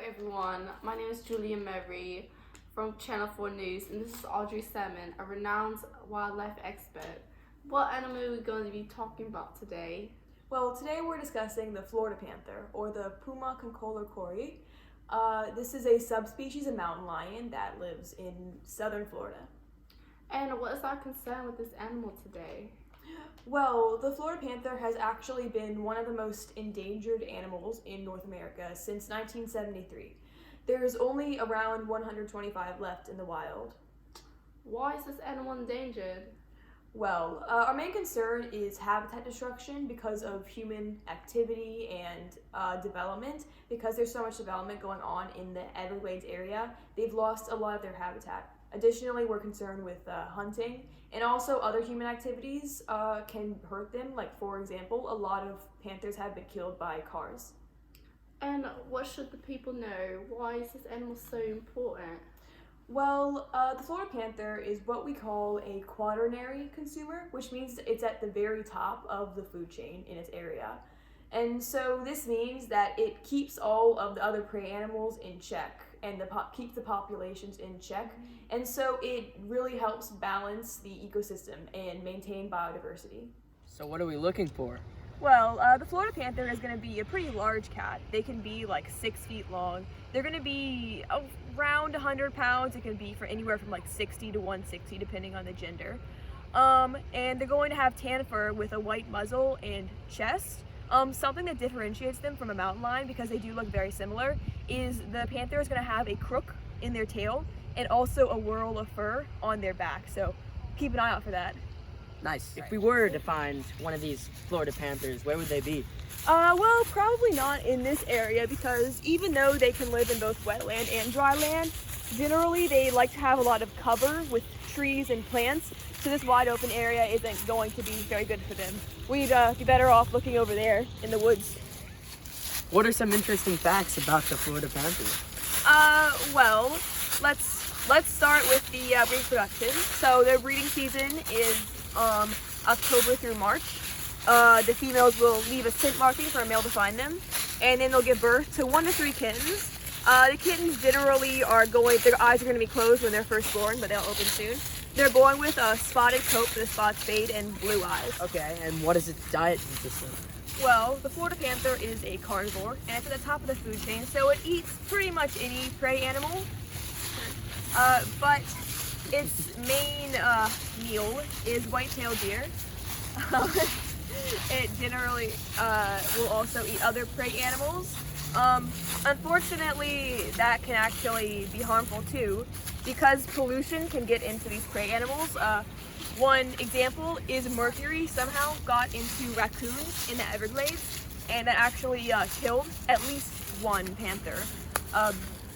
everyone, my name is Julia Murray from Channel 4 News, and this is Audrey Salmon, a renowned wildlife expert. What animal are we going to be talking about today? Well, today we're discussing the Florida panther, or the Puma concolor cori. This is a subspecies of mountain lion that lives in southern Florida. And what is our concern with this animal today? Well, the Florida panther has actually been one of the most endangered animals in North America since 1973. There's only around 125 left in the wild. Why is this animal endangered? Well, our main concern is habitat destruction because of human activity and development. Because there's so much development going on in the Everglades area, they've lost a lot of their habitat. Additionally, we're concerned with hunting, and also other human activities can hurt them. Like, for example, a lot of panthers have been killed by cars. And what should the people know? Why is this animal so important? Well, the Florida panther is what we call a quaternary consumer, which means it's at the very top of the food chain in its area. And so this means that it keeps all of the other prey animals in check and keeps the populations in check. And so it really helps balance the ecosystem and maintain biodiversity. So what are we looking for? Well, the Florida panther is going to be a pretty large cat. They can be like 6 feet long. They're going to be around 100 pounds. It can be for anywhere from like 60 to 160 depending on the gender. And they're going to have tan fur with a white muzzle and chest. Something that differentiates them from a mountain lion, because they do look very similar, is the panther is going to have a crook in their tail and also a whirl of fur on their back. So keep an eye out for that. Nice. If we were to find one of these Florida panthers, where would they be? Well, probably not in this area, because even though they can live in both wetland and dry land, generally they like to have a lot of cover with trees and plants, so this wide open area isn't going to be very good for them. We'd be better off looking over there in the woods. What are some interesting facts about the Florida panther? Well, let's start with the reproduction. So their breeding season is October through March. The females will leave a scent marking for a male to find them, and then they'll give birth to 1 to 3 kittens. The kittens generally their eyes are going to be closed when they're first born, but they'll open soon. They're born with a spotted coat for the spots fade and blue eyes. Okay, and what does its diet consist of? Well, the Florida panther is a carnivore, and it's at the top of the food chain, so it eats pretty much any prey animal. But its main meal is white-tailed deer. It generally will also eat other prey animals. Unfortunately, that can actually be harmful too, because pollution can get into these prey animals. One example is mercury somehow got into raccoons in the Everglades, and that actually killed at least one panther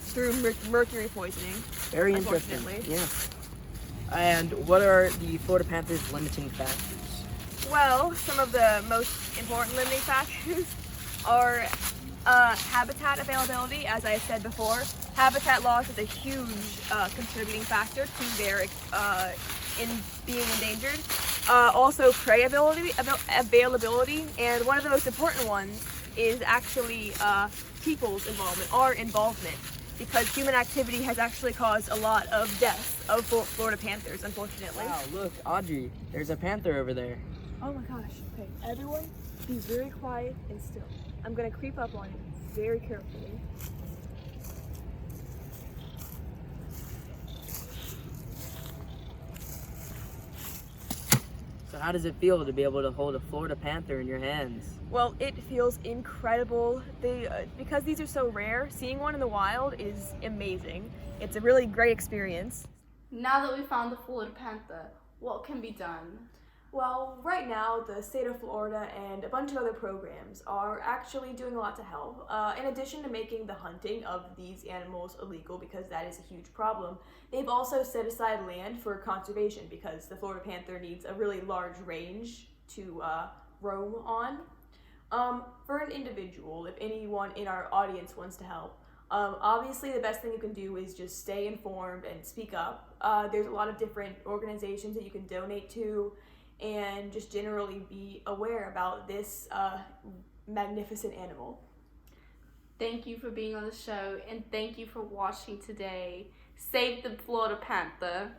through mercury poisoning. Very interesting. Yeah. And what are the Florida panther's limiting factors? Well, some of the most important limiting factors are habitat availability. As I said before, habitat loss is a huge contributing factor to their in being endangered. Also, prey availability, and one of the most important ones is actually people's involvement, our involvement, because human activity has actually caused a lot of deaths of Florida panthers, unfortunately. Wow, look, Audrey, there's a panther over there. Oh my gosh. Okay, everyone be very quiet and still. I'm gonna creep up on it very carefully. So how does it feel to be able to hold a Florida panther in your hands? Well, it feels incredible. Because these are so rare, seeing one in the wild is amazing. It's a really great experience. Now that we found the Florida panther, what can be done? Well, right now, the state of Florida and a bunch of other programs are actually doing a lot to help. In addition to making the hunting of these animals illegal, because that is a huge problem, they've also set aside land for conservation, because the Florida panther needs a really large range to roam on. For an individual, if anyone in our audience wants to help, obviously the best thing you can do is just stay informed and speak up. There's a lot of different organizations that you can donate to, and just generally be aware about this magnificent animal. Thank you for being on the show, and thank you for watching today. Save the Florida Panther.